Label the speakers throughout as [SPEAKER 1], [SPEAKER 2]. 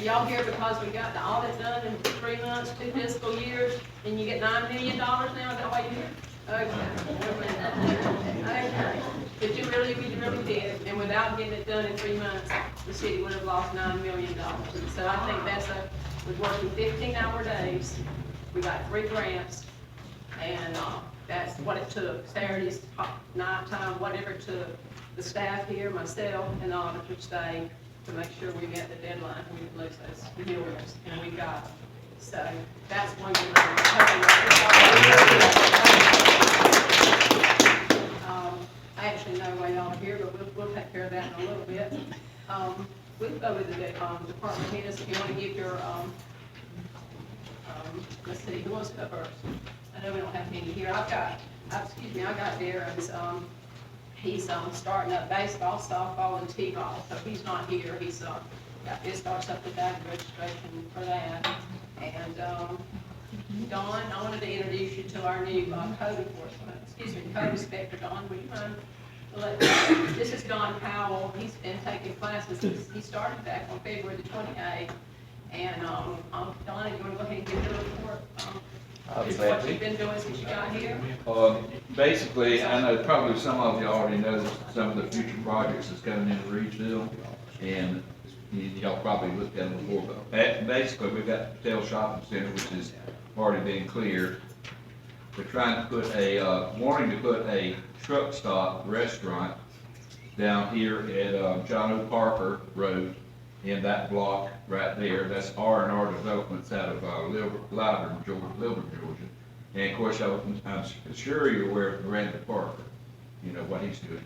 [SPEAKER 1] Y'all here because we got the audit done in 3 months, 2 fiscal years, and you get $9 million now, is that why you're here? Okay. Okay. But you really did, and without getting it done in 3 months, the city would have lost $9 million. And so I think we're working 15-hour days, we got 3 grants, and that's what it took, Saturdays, nighttime, whatever it took. The staff here, myself, and the auditor stayed to make sure we met the deadline, we could lose those millions, and we got it. So that's one good I actually know why y'all are here, but we'll take care of that in a little bit. We'll go with the department heads if you want to give your, let's see, who wants to go first? I know we don't have any here. I got Darren's, he's starting up baseball, softball, and t-ball, so he's not here. He's it starts up with that registration for that. And Dawn, I wanted to introduce you to our new code inspector. Dawn, would you mind? This is Don Powell. He's been taking classes. He started back on February the 28th. And Dawn, you want to go ahead and give your report? What you've been doing since you got here?
[SPEAKER 2] Basically, I know probably some of you already know some of the future projects that's coming into Reidsville, and y'all probably looked at them before, but basically we've got the Patel Shopping Center, which is already being cleared. We're trying to put wanting to put a truck stop restaurant down here at John O. Parker Road in that block right there. That's R&R Developments out of Lilburn, Georgia. And of course, I'm sure you're aware of Randy Parker, you know what he's doing.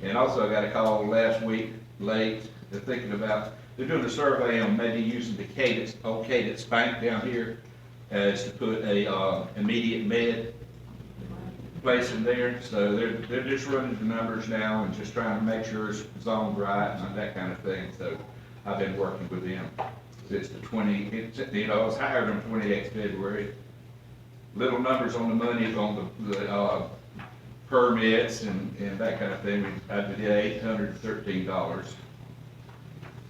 [SPEAKER 2] And also I got a call last week late, they're thinking about, they're doing a survey on maybe using the old Cadence Bank down here as to put a immediate med place in there. So they're just running the numbers now and just trying to make sure it's zoned right and that kind of thing. So I've been working with them since the I was hired on 28th February. Little numbers on the money on the permits and that kind of thing. I did $813.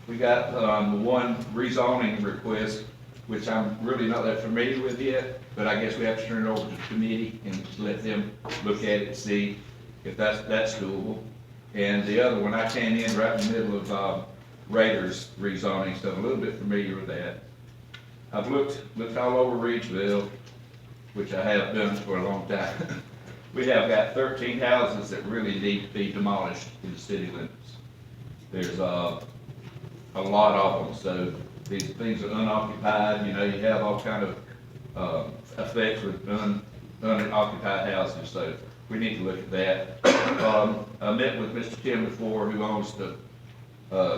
[SPEAKER 2] We got one rezoning request, which I'm really not that familiar with yet, but I guess we have to turn it over to the committee and let them look at it and see if that's doable. And the other one, I came in right in the middle of Raiders rezoning, so I'm a little bit familiar with that. I've looked all over Reidsville, which I have done for a long time. We have got 13 houses that really need to be demolished in the city limits. There's a lot of them, so these things are unoccupied. You know, you have all kind of effects with unoccupied houses, so we need to look at that. I met with Mr. Tim before, who owns the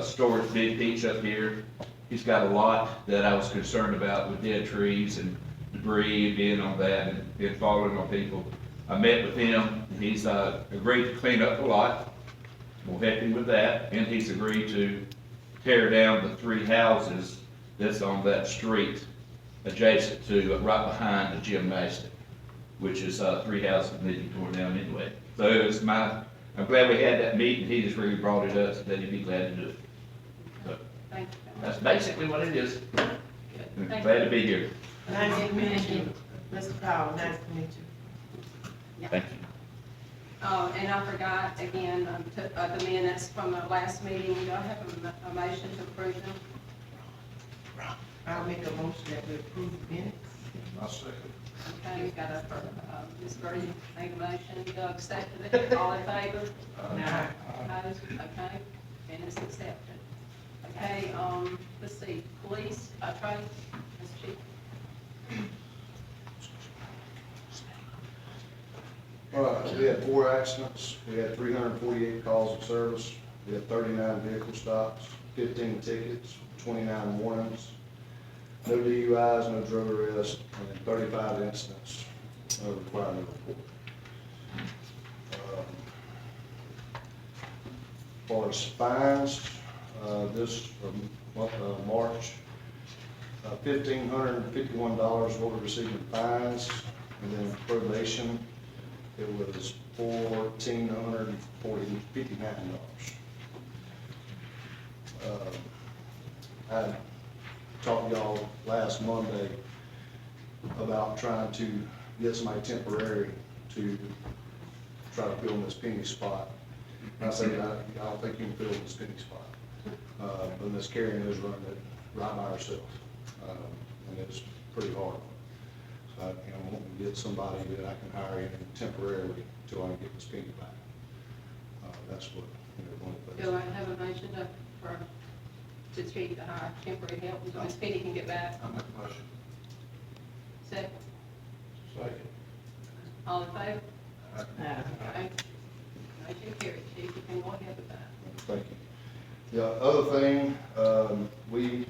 [SPEAKER 2] storage Big Peach up here. He's got a lot that I was concerned about with dead trees and debris being on that and falling on people. I met with him, and he's agreed to clean up the lot. We'll help him with that, and he's agreed to tear down the 3 houses that's on that street adjacent to, right behind the gymnasium, which is 3 houses that need to be torn down anyway. So it was I'm glad we had that meeting. He just really brought it up, so that he'd be glad to do it. So that's basically what it is. Glad to be here.
[SPEAKER 3] Nice to meet you, Mr. Powell. Nice to meet you.
[SPEAKER 2] Thank you.
[SPEAKER 1] And I forgot, again, the minutes from the last meeting. Do I have a motion to approve them?
[SPEAKER 3] I'll make a motion that we approve the minutes.
[SPEAKER 4] I'll second.
[SPEAKER 1] Okay, we got Ms. Birdie made a motion, Doug seconded it, all in favor?
[SPEAKER 3] Aye.
[SPEAKER 1] Opposed? Okay, and it's accepted. Okay, let's see, police, Trey, Ms. Chief.
[SPEAKER 4] All right, we had 4 accidents, we had 348 calls of service, we had 39 vehicle stops, 15 tickets, 29 warnings, no DUIs, no drug arrests, and 35 incidents, no requirement report. As far as fines, this month of March, $1,551 what we received in fines, and then probation, it was $1,459. talked to y'all last Monday about trying to get somebody temporary to try to fill in this penny spot. And I said, I don't think you can fill this penny spot. But Miss Karen is running it right by herself, and it's pretty hard. So, I'm wanting to get somebody that I can hire in temporarily until I can get this penny back. That's what, one of the
[SPEAKER 1] Do
[SPEAKER 4] things.
[SPEAKER 1] I have a motion to treat the hire temporary help until Ms. Penny can get back?
[SPEAKER 2] I'll make a motion.
[SPEAKER 1] Second,
[SPEAKER 5] Second.
[SPEAKER 1] all in favor?
[SPEAKER 3] Uh,
[SPEAKER 1] Okay. Motion carried, Chief, you can go ahead with that.
[SPEAKER 4] Thank you. The other thing, we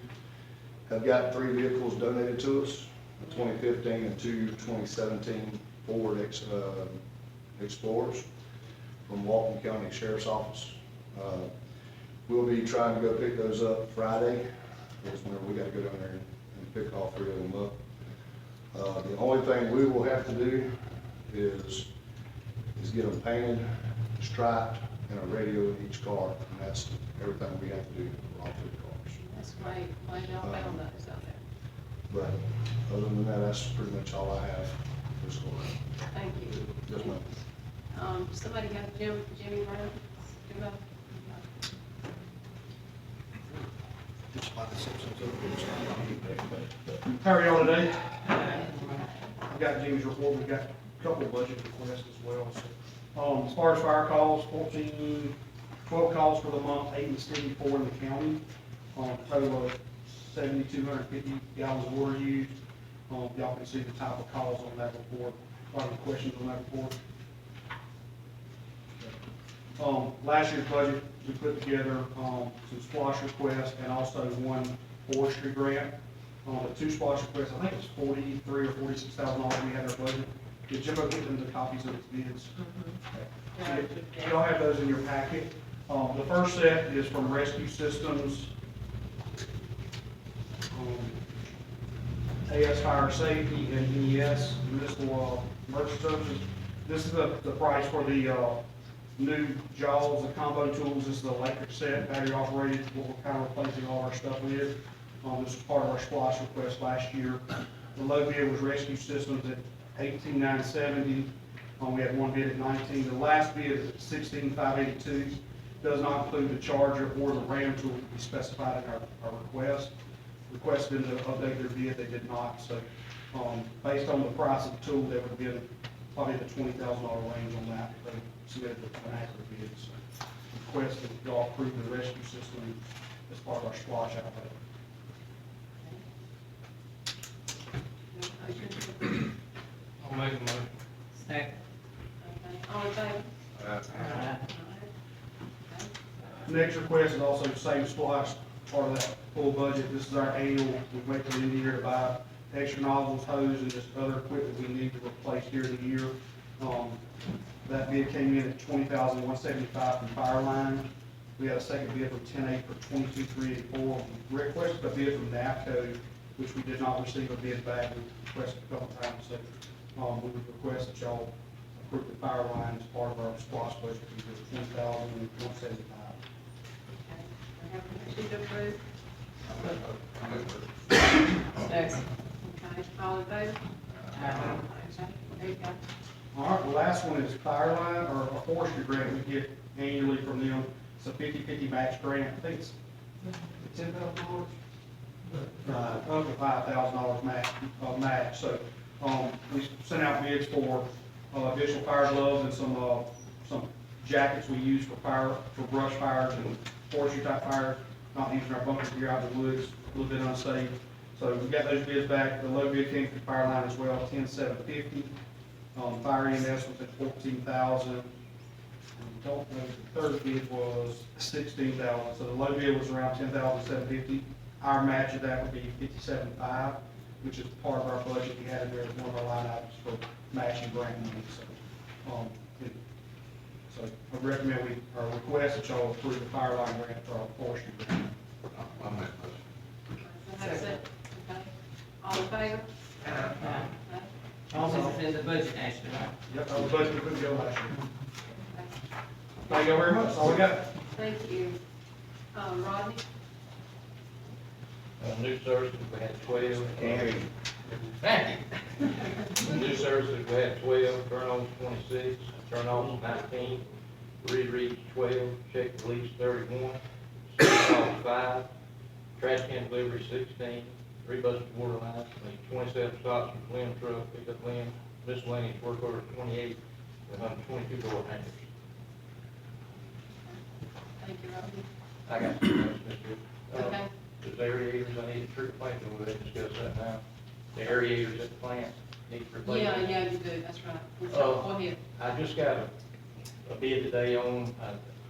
[SPEAKER 4] have got 3 vehicles donated to us, a 2015 and 2 2017 Ford Explorers from Walton County Sheriff's Office. We'll be trying to go pick those up Friday, is whenever we gotta go down there and pick all 3 of them up. The only thing we will have to do is get them painted, striped, and a radio in each car, and that's everything we have to do for all 3 cars.
[SPEAKER 1] That's great, glad y'all found those out there.
[SPEAKER 4] But other than that, that's pretty much all I have this quarter.
[SPEAKER 1] Thank you.
[SPEAKER 4] Yes, ma'am.
[SPEAKER 1] Somebody have Jimmy Brown? Jimbo?
[SPEAKER 5] How are y'all today? I've got Jimmy's report, we've got a couple of budget requests as well. So, as far as fire calls, 12 calls for the month, 8 in the city, 4 in the county. Total of 7,250 gallons of water used. Y'all can see the type of calls on that report. Any questions on that report? Last year's budget, we put together, some splosh requests and also one forestry grant. The 2 splosh requests, I think it was $43,000 or $46,000 we had in our budget. Did Jimbo get them the copies of its bids? Okay. So y'all have those in your packet. The first set is from Rescue Systems, AS Fire Safety, and MES, Municipal Emergency Services. This is the price for the new jaws, the combo tools. This is the electric set, battery operated, what we're kind of replacing all our stuff with. This is part of our splosh request last year. The low bid was Rescue Systems at $18,970. We had one bid at $19,000. The last bid is at $16,582. Does not include the charger or the RAM tool we specified in our request. Requested them to update their bid, they did not. So, based on the price of the tool, they would have been probably the $20,000 range on that. If they submitted an accurate bid. So, request that y'all approve the rescue system as part of our splosh outlay.
[SPEAKER 1] Motion?
[SPEAKER 5] I'll make a motion.
[SPEAKER 3] Second.
[SPEAKER 1] Okay, all in favor?
[SPEAKER 3] Uh,
[SPEAKER 5] Next request is also the same splosh, part of that full budget. This is our annual, we wait till the end of the year to buy extra nozzles, hose, and just other equipment we need to replace during the year. That bid came in at $20,175 from Fireline. We had a second bid from 10-8 for $22,384. We requested a bid from NAPCO, which we did not receive a bid back. We requested a couple times, so we would request that y'all approve the Fireline as part of our splosh budget, which is $20,175.
[SPEAKER 1] Okay, I have a motion to approve.
[SPEAKER 3] Second.
[SPEAKER 1] Okay, all in favor?
[SPEAKER 3] Uh,
[SPEAKER 1] Okay, there you go.
[SPEAKER 5] All right, the last one is Fireline, or a forestry grant we get annually from them. It's a 50/50 match grant. I think it's $10,000? Up to $5,000 match. So, we sent out bids for additional fire gloves and some jackets we use for brush fires and forestry type fires, not using our bunker gear out in the woods, a little bit unsafe. So we got those bids back. The low bid came from Fireline as well, $10,750. Fire EMS was at $14,000. Don't know, the third bid was $16,000. So the low bid was around $10,750. Our match of that would be $57,500, which is part of our budget. We had in there as one of our line items for matching grant money. So I recommend or request that y'all approve the Fireline grant for our forestry grant.
[SPEAKER 2] I'll make a motion.
[SPEAKER 1] I have a second. Okay, all in favor? Okay.
[SPEAKER 3] Also, it's in the budget, actually, right?
[SPEAKER 5] Yep, that was budget we put together last year.
[SPEAKER 1] Okay.
[SPEAKER 5] Thank you very much. That's all we got.
[SPEAKER 1] Thank you. Rodney?
[SPEAKER 6] New services, we had 12.
[SPEAKER 4] Can't.
[SPEAKER 6] Thank you. New services, we had 12, turnovers 26, turnovers 19, rereads 12, check release 31, street calls 5, trash can delivery 16, 3 buses water lines, 27 stops from limb truck, pickup limb, miscellaneous work order 28, 122 door hangers.
[SPEAKER 1] Thank you, Robbie.
[SPEAKER 6] I got two notes, Mr.
[SPEAKER 1] Okay.
[SPEAKER 6] There's aerators, I need to replace them, we'll discuss that now. The aerators at the plant need replacing.
[SPEAKER 1] Yeah, you do, that's right.
[SPEAKER 6] Oh.
[SPEAKER 1] Go ahead.
[SPEAKER 6] I just got a bid today on,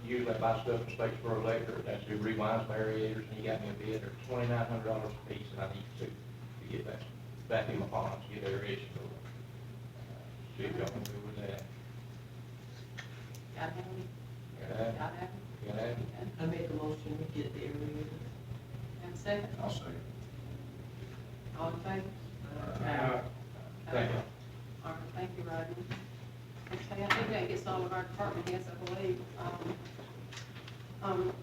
[SPEAKER 6] usually I buy stuff from Statesboro Electric, that's who rewinds my aerators, and he got me a bid, they're $2,900 a piece, and I need to get back in my ponds, get aeration going. See if y'all can do with that.
[SPEAKER 1] Gotta have me.
[SPEAKER 6] Gotta have it.
[SPEAKER 1] Gotta have me.
[SPEAKER 6] Gotta have it.
[SPEAKER 3] I make a motion to get the area.
[SPEAKER 1] And second,
[SPEAKER 2] I'll say.
[SPEAKER 1] all in favor?
[SPEAKER 6] Thank you.
[SPEAKER 1] All right, thank you, Rodney. Okay, I think that gets all of our department heads, I believe.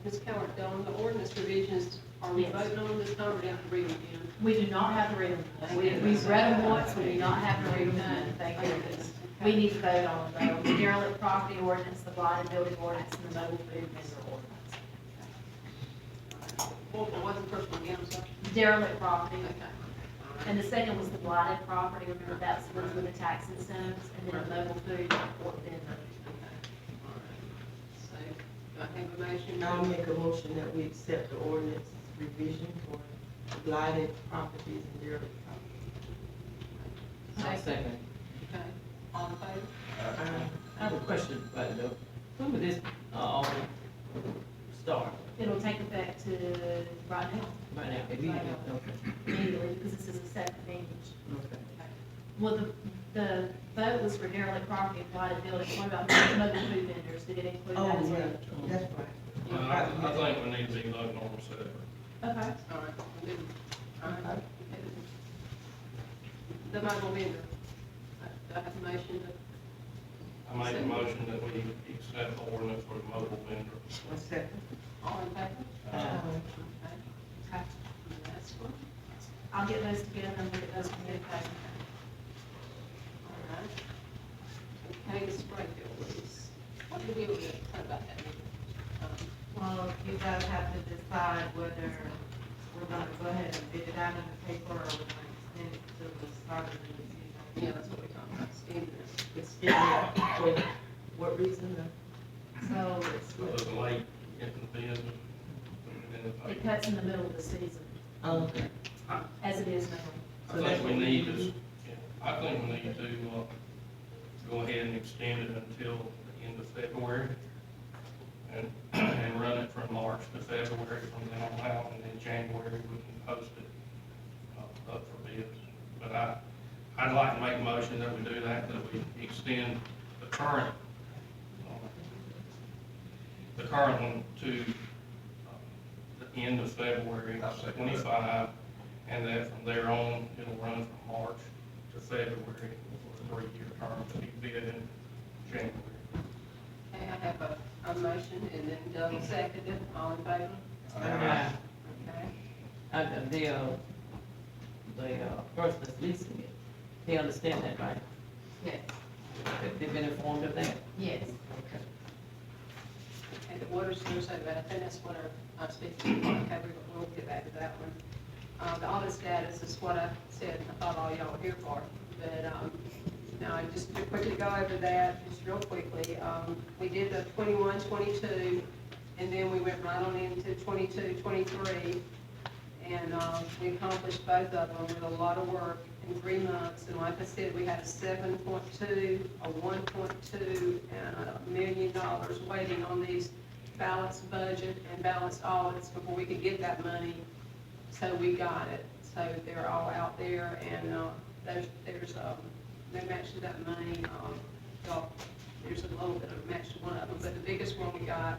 [SPEAKER 1] Ms. Coward, on the ordinance revisions, are we
[SPEAKER 7] Yes.
[SPEAKER 1] voting on this time, or do we have to read them again?
[SPEAKER 7] We do not have to read them. We've read them once, we do not have to read them again, thank goodness. We need to vote on them, though. The derelict property ordinance, the blighted building ordinance, and the mobile food vendor ordinance.
[SPEAKER 1] What was the first one again, I'm sorry?
[SPEAKER 7] Derelict property,
[SPEAKER 1] Okay.
[SPEAKER 7] and the second was the blighted property, remember that's the ones with the tax incentives, and then the mobile food or vendor.
[SPEAKER 1] So, do I have a motion?
[SPEAKER 3] I'll make a motion that we accept the ordinance revision for blighted properties and derelict properties.
[SPEAKER 1] Second. Okay, all in favor?
[SPEAKER 8] I have a question about it though. When would this, all start?
[SPEAKER 7] It'll take effect to right now,
[SPEAKER 8] Right now, immediately? Okay.
[SPEAKER 7] immediately, because this is a second page.
[SPEAKER 8] Okay.
[SPEAKER 7] Well, the vote was for derelict property and blighted buildings, what about mobile food vendors, did it include that
[SPEAKER 3] Oh,
[SPEAKER 7] as well?
[SPEAKER 3] yeah, that's right.
[SPEAKER 9] I think we need to be looking on separate.
[SPEAKER 7] Okay.
[SPEAKER 1] All right, we'll do- all right. The mobile vendor, do I have a motion to?
[SPEAKER 9] I make a motion that we accept the ordinance for the mobile vendor.
[SPEAKER 3] One second.
[SPEAKER 1] All in favor?
[SPEAKER 7] Okay.
[SPEAKER 1] Okay. That's one.
[SPEAKER 7] I'll get those together and we'll get those communicated.
[SPEAKER 1] All right. Okay, the spray bill, please. What do we do with it? How about that?
[SPEAKER 3] Well, you guys have to decide whether we're gonna go ahead and bid it out in the paper or we're gonna extend it to the start of the season.
[SPEAKER 1] Yeah, that's what we're talking about, standing there.
[SPEAKER 3] Extend it, for what reason?
[SPEAKER 7] So it's,
[SPEAKER 9] So it's late getting the bid.
[SPEAKER 7] it cuts in the middle of the season,
[SPEAKER 3] Okay.
[SPEAKER 7] as it is now.
[SPEAKER 9] I think we need to, I think we need to, go ahead and extend it until the end of February. And run it from March to February from then on out, and then January we can post it, up for bids. But I'd like to make a motion that we do that we extend the current one to, the end of February
[SPEAKER 2] I'll second that.
[SPEAKER 9] 25, and that from there on, it'll run from March to February for a 3-year term to be bid in January.
[SPEAKER 1] Okay, I have a motion, and then Doug seconded, all in favor?
[SPEAKER 3] Alright.
[SPEAKER 1] Okay.
[SPEAKER 8] The person that's leasing it, they understand that, right?
[SPEAKER 1] Yes.
[SPEAKER 8] They've been informed of that?
[SPEAKER 7] Yes.
[SPEAKER 8] Okay.
[SPEAKER 1] Okay, the water sewer, so I think that's what I'm speaking to, okay, we'll get back to that one. The audit status is what I said, I thought all y'all were here for, but, now, just to quickly go over that, just real quickly, we did the 21, 22, and then we went right on into 22, 23, and we accomplished both of them with a lot of work in 3 months, and like I said, we had a 7.2, a 1.2, and $1 million waiting on these balanced budget and balanced audits before we could get that money, so we got it. So they're all out there, and they matched that money, well, there's a little bit of match to one of them, but the biggest one we got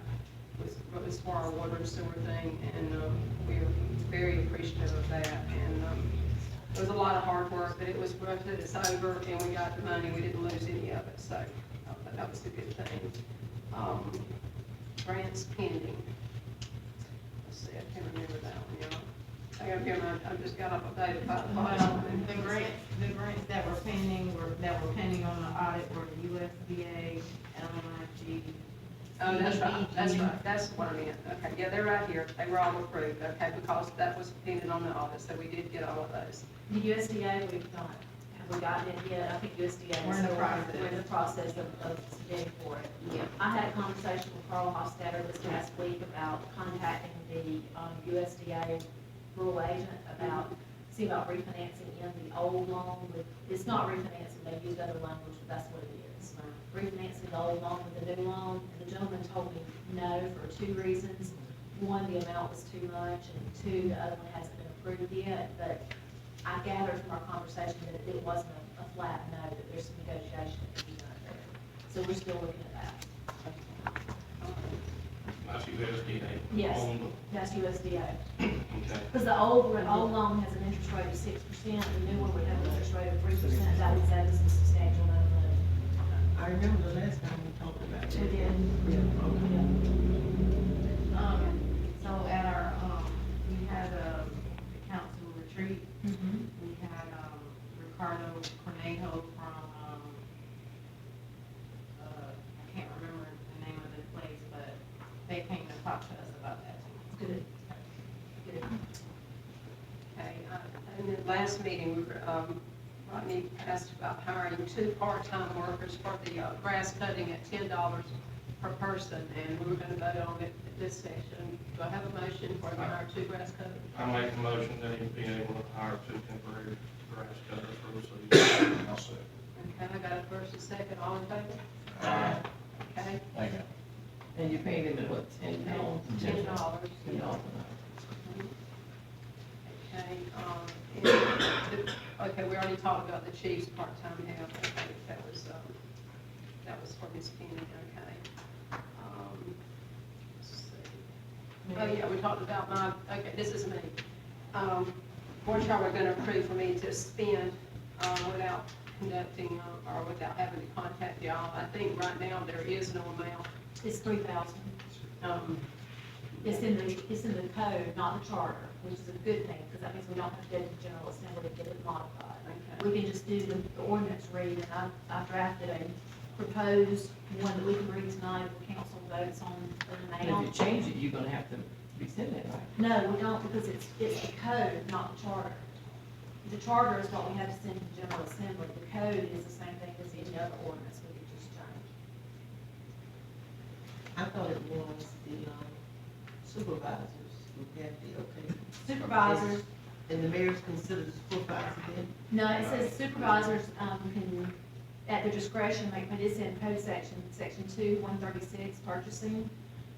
[SPEAKER 1] was for our water and sewer thing, and we're very appreciative of that, and it was a lot of hard work, but it was worth it, it's over, and we got the money, we didn't lose any of it, so that was a good thing. Grants pending. Let's see, I can't remember that one, y'all. Hang on here, I just got off a date about
[SPEAKER 3] Well, the grants that were pending, on the audit were the USDA, LMIG.
[SPEAKER 1] Oh, that's right, that's what I meant, okay, yeah, they're right here, they were all approved, okay, because that was dependent on the audit, so we did get all of those.
[SPEAKER 7] The USDA, we've not, have we gotten it yet? I think USDA.
[SPEAKER 3] We're in the
[SPEAKER 7] still-
[SPEAKER 3] process.
[SPEAKER 7] We're in the process of submitting for it.
[SPEAKER 3] Yeah.
[SPEAKER 7] I had a conversation with Carl Hofstadter this past week about contacting the USDA rural agent about, see about refinancing in the old loan with, it's not refinancing, they used other language, but that's what it is. Refinancing the old loan with the new loan, and the gentleman told me no for two reasons. One, the amount was too much, and two, the other one hasn't been approved yet, but I gathered from our conversation that it wasn't a flat no, that there's some negotiation that can be done there. So we're still looking at that.
[SPEAKER 9] That's USDA.
[SPEAKER 7] Yes.
[SPEAKER 9] Owned.
[SPEAKER 7] That's USDA.
[SPEAKER 9] Okay.
[SPEAKER 7] Because the old loan has an interest rate of 6%, the new one would have an interest rate of 3%, that would save us a substantial amount of money.
[SPEAKER 8] I remember the last time we talked about that.
[SPEAKER 7] We did.
[SPEAKER 8] Yeah, okay.
[SPEAKER 3] So at our, we had a council retreat,
[SPEAKER 7] Mhm.
[SPEAKER 3] we had, Ricardo Cornejo from, I can't remember the name of the place, but they came to talk to us about that too.
[SPEAKER 7] Good. Good.
[SPEAKER 1] Okay, in the last meeting, we were, Rodney asked about hiring 2 part-time workers for the grass cutting at $10 per person, and we were gonna vote on it at this session. Do I have a motion for to hire 2 grass cutters?
[SPEAKER 9] I make a motion that he'd be able to hire 2 temporary grass cutters for the season.
[SPEAKER 4] I'll say.
[SPEAKER 1] Okay, I got a first and second, all in favor? Okay,
[SPEAKER 2] Thank you.
[SPEAKER 8] And you paid him at what, $10?
[SPEAKER 1] $10.
[SPEAKER 8] $10.
[SPEAKER 1] Okay, okay, we already talked about the chief's part-time help, okay, that was for his penny, okay. Let's see. Oh, yeah, we talked about okay, this is me. What y'all were gonna approve for me to spend, without conducting, or without having to contact y'all. I think right now there is no amount.
[SPEAKER 7] It's 3,000. It's in the code, not the charter, which is a good thing, because that means we don't have to go to the General Assembly to get it modified.
[SPEAKER 1] Okay.
[SPEAKER 7] We can just do the ordinance read, and I drafted a proposed one that we can read tonight if the council votes on the
[SPEAKER 8] And if you
[SPEAKER 7] amount.
[SPEAKER 8] change it, you're gonna have to rescind it, right?
[SPEAKER 7] No, we don't, because it's the code, not the charter. The charter is what we have to send to the General Assembly. The code is the same thing as any other ordinance, we could just change.
[SPEAKER 10] I thought it was the supervisors who had the, okay.
[SPEAKER 7] Supervisors,
[SPEAKER 10] And the mayor's considered supervisor then?
[SPEAKER 7] no, it says supervisors, can, at their discretion, make, but it's in code section 2, 136, purchasing.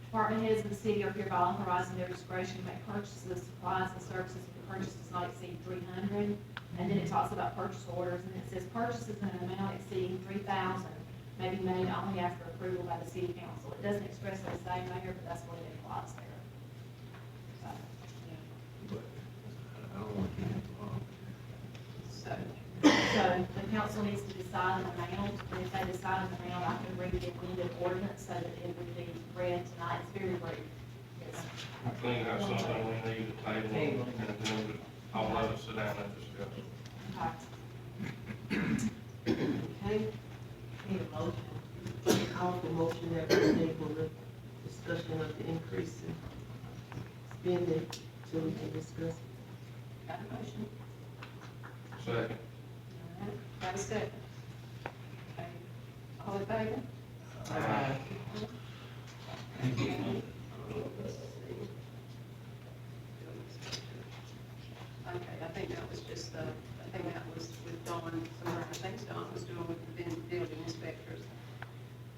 [SPEAKER 7] Department heads of the city are hereby authorized in their discretion to make purchases of supplies and services if the purchase does not exceed 300. And then it talks about purchase orders, and it says purchases in an amount exceeding 3,000 may be made only after approval by the city council. It doesn't expressly say mayor, but that's what it implies there.
[SPEAKER 1] So,
[SPEAKER 7] So the council needs to decide an amount, and if they decide an amount, I can read it in the ordinance so that it would be read tonight. It's very brief. Yes.
[SPEAKER 9] I think that's something we need to table, and then I'll let us sit down and discuss it.
[SPEAKER 7] Okay.
[SPEAKER 10] Okay. Need a motion. Call for motion that we table the discussion of the increase in spending till we can discuss.
[SPEAKER 1] got a motion?
[SPEAKER 9] Second.
[SPEAKER 1] All right, got a second? Okay, all in favor? Let's see. Okay, I think that was just, I think that was with Dawn, somewhere, I think Dawn was doing with the building inspectors.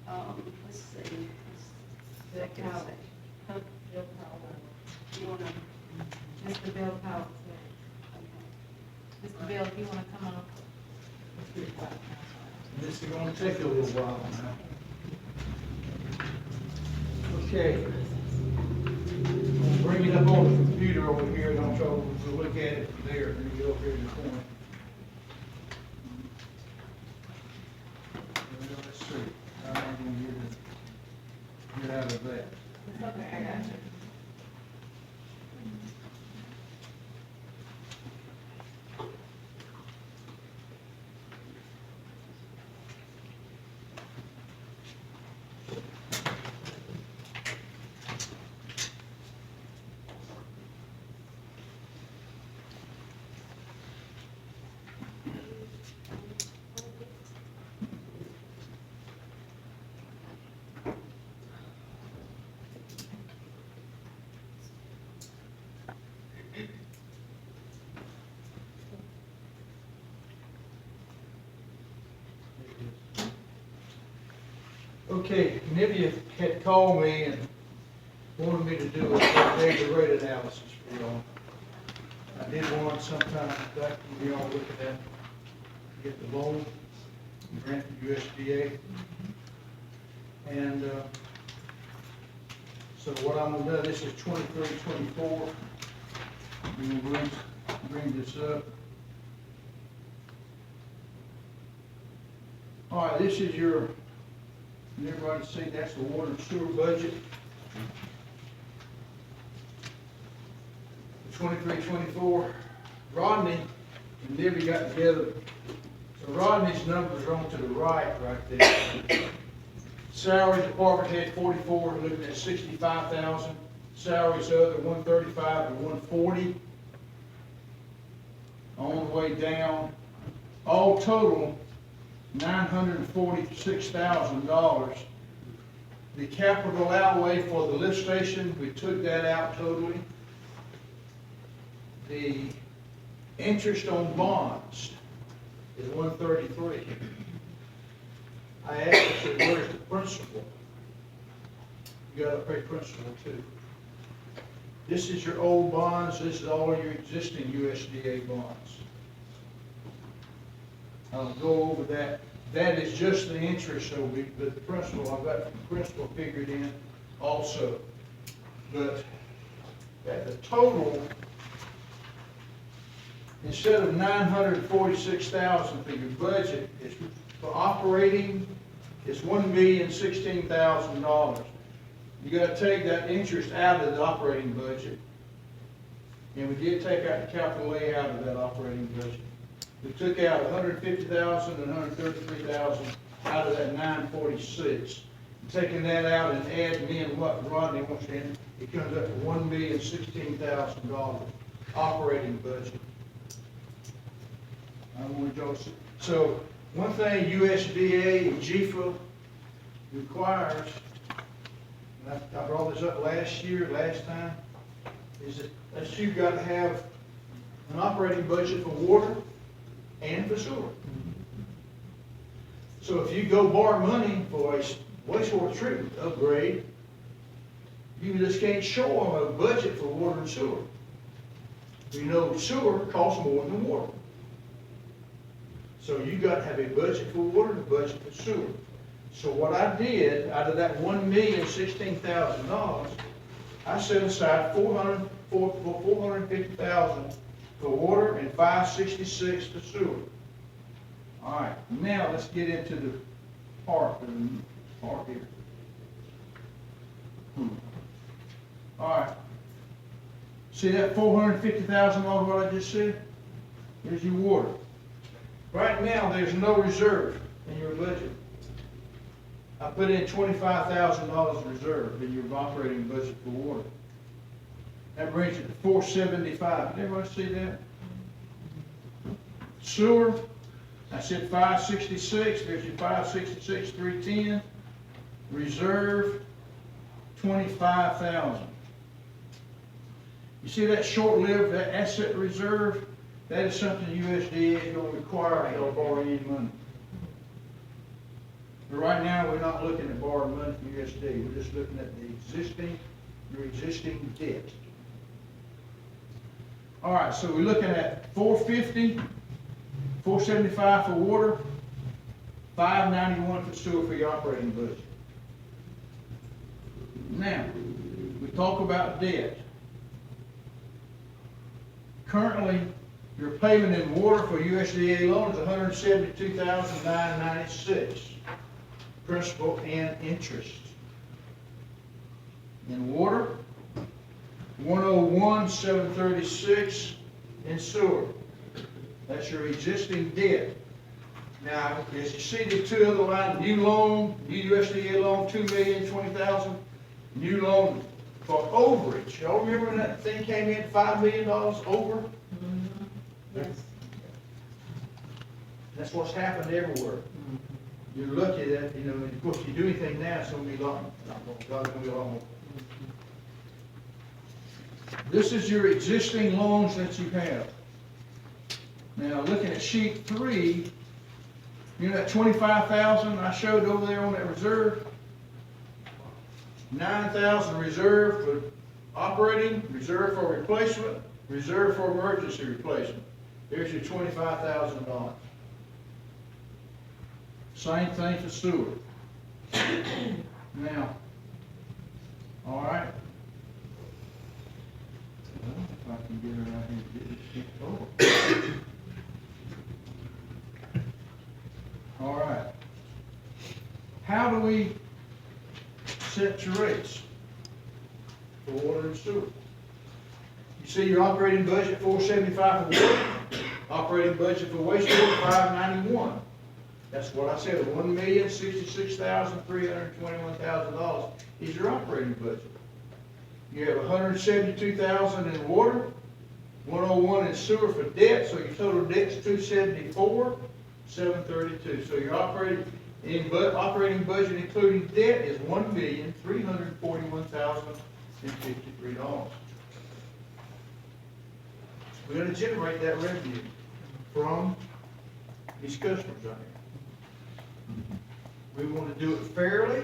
[SPEAKER 1] Let's see. Executive session. Huh?
[SPEAKER 3] Bill Powell.
[SPEAKER 1] You wanna,
[SPEAKER 3] Mr. Bill Powell,
[SPEAKER 1] okay.
[SPEAKER 3] Mr. Bill, if you wanna come on.
[SPEAKER 11] This is gonna take a little while now. Okay. I'll bring it up on the computer over here, and I'll try to look at it from there, and then go over here to the corner. Well, let's see, how am I gonna get out of that?
[SPEAKER 3] Okay, I got you.
[SPEAKER 11] Okay, Nivea had called me and wanted me to do a daily rate analysis for y'all. I did one sometime back when y'all looked at that, get the loan, grant from USDA. And, so what I'm gonna do, this is 23-24. I'm gonna bring this up. All right, this is your, and everybody see that's the water and sewer budget. 23-24. Rodney and Debbie got together. So Rodney's numbers are on to the right there. Salary department head 44, looking at 65,000. Salaries other 135 to 140. On the way down, all total $946,000. The capital outlay for the lift station, we took that out totally. The interest on bonds is 133. I asked her, where's the principal? You gotta pay principal too. This is your old bonds, this is all your existing USDA bonds. I'll go over that. That is just the interest, so the principal, I've got the principal figured in also. But at the total, instead of $946,000 for your budget, it's for operating, it's $1,016,000. You gotta take that interest out of the operating budget. And we did take out the capital lay out of that operating budget. We took out $150,000 and $133,000 out of that 946. Taking that out and adding in what Rodney wants in, it comes up to $1,016,000 operating budget. I want y'all to see. So one thing USDA and GFA requires, and I brought this up last time, is that you've got to have an operating budget for water and for sewer. So if you go borrow money for a wastewater treatment upgrade, you just can't show them a budget for water and sewer. You know sewer costs more than water. So you got to have a budget for water and a budget for sewer. So what I did, out of that $1,016,000, I set aside $450,000 for water and $566 for sewer. All right, now let's get into the part here. All right. See that $450,000 what I just said? Here's your water. Right now, there's no reserve in your budget. I put in $25,000 reserve in your operating budget for water. That brings it to $475. Did everybody see that? Sewer, I said $566. There's your $566, $310. Reserve, $25,000. You see that short-lived, that asset reserve? That is something USDA is going to require if y'all borrow any money. But right now, we're not looking at borrowing money from USDA. We're just looking at your existing debt. All right, so we're looking at $450, $475 for water, $591 for sewer for your operating budget. Now, we talk about debt. Currently, your payment in water for USDA loan is $172,996, principal and interest. In water, $101,736 in sewer. That's your existing debt. Now, as you see the two other lines, new loan, new USDA loan, $2,020,000, new loan for overage. Y'all remember when that thing came in, $5 million over?
[SPEAKER 10] Yes.
[SPEAKER 11] That's what's happened everywhere. You're lucky that, and of course, if you do anything now, it's gonna be a lot more. This is your existing loans that you have. Now, looking at sheet 3, you know that $25,000 I showed over there on that reserve? 9,000 reserved for operating, reserved for replacement, reserved for emergency replacement. There's your $25,000. Same thing for sewer. Now, all right. Well, if I can get her out here and get this shit over. All right. How do we set your rates for water and sewer? You see your operating budget, 475 for water, operating budget for wastewater, 591. That's what I said, $1,066,321,000 is your operating budget. You have 172,000 in water, 101 in sewer for debt, so your total debt's 274,732. So your operating budget including debt is $1,341,053. We're going to generate that revenue from these customers right here. We want to do it fairly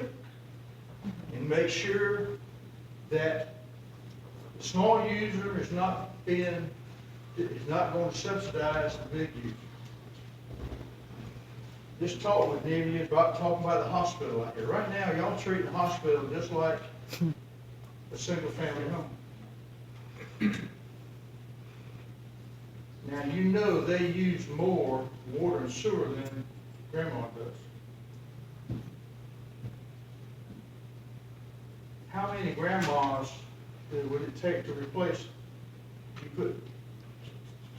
[SPEAKER 11] and make sure that the small user is not going to subsidize the big user. This talk with Debbie is about talking about the hospital out here. Right now, y'all treat the hospital just like a single family home. Now, you know they use more water and sewer than grandma does. How many grandmas would it take to replace, you put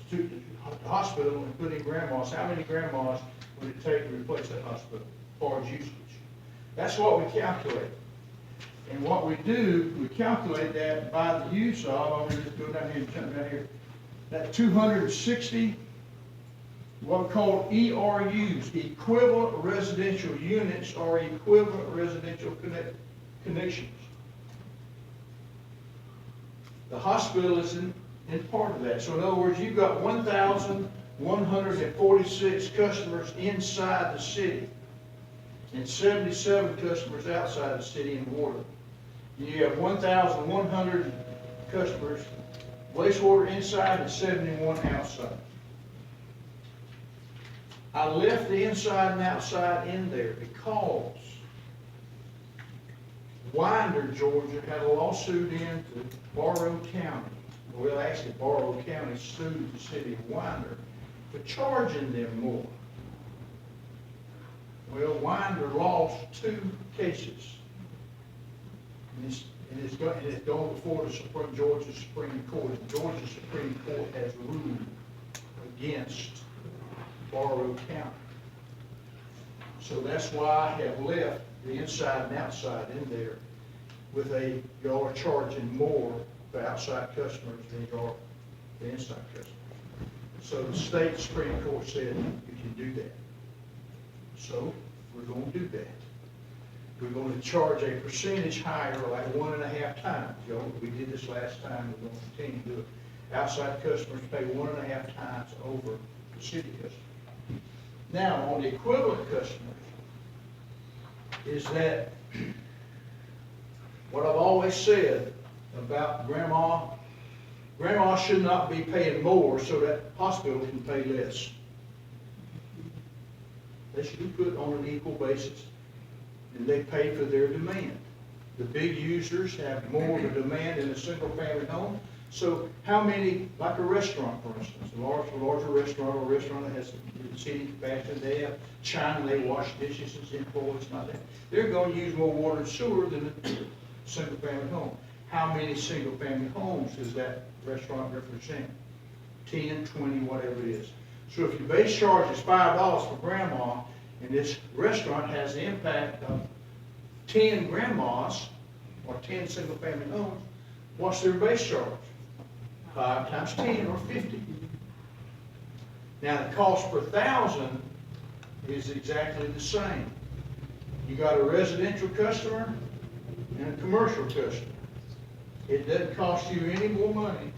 [SPEAKER 11] to the hospital and put in grandmas, how many grandmas would it take to replace that hospital as far as usage? That's what we calculate. And what we do, we calculate that by the use of, I'm going to just go down here and jump down here, that 260, what we call ERUs, equivalent residential units or equivalent residential connections. The hospital is in part of that. So in other words, you've got 1,146 customers inside the city and 77 customers outside the city in water. And you have 1,100 customers, wastewater inside and 71 outside. I left the inside and outside in there because Winder, Georgia, had a lawsuit into Barrow County. Well, actually, Barrow County sued the city of Winder for charging them more. Well, Winder lost 2 cases. And it's going before the Georgia Supreme Court. The Georgia Supreme Court has ruled against Barrow County. So that's why I have left the inside and outside in there with y'all are charging more for outside customers than you are the inside customers. So the state Supreme Court said you can do that. So we're going to do that. We're going to charge a percentage higher, like 1.5 times. We did this last time, we're going to continue to do it. Outside customers pay 1.5 times over the city customers. Now, on the equivalent customers, is that what I've always said about grandma should not be paying more so that hospital can pay less. They should be put on an equal basis, and they pay for their demand. The big users have more of a demand in a single family home. So how many, like a restaurant, for instance, a larger restaurant, or a restaurant that has seating capacity, they have china, they wash dishes and employees, not that. They're going to use more water and sewer than a single family home. How many single family homes does that restaurant represent? 10, 20, whatever it is. So if your base charge is $5 for grandma, and this restaurant has the impact of 10 grandmas or 10 single family homes, what's their base charge? 5 times 10 or 50. Now the cost per thousand is exactly the same. You got a residential customer and a commercial customer. It doesn't cost you any more money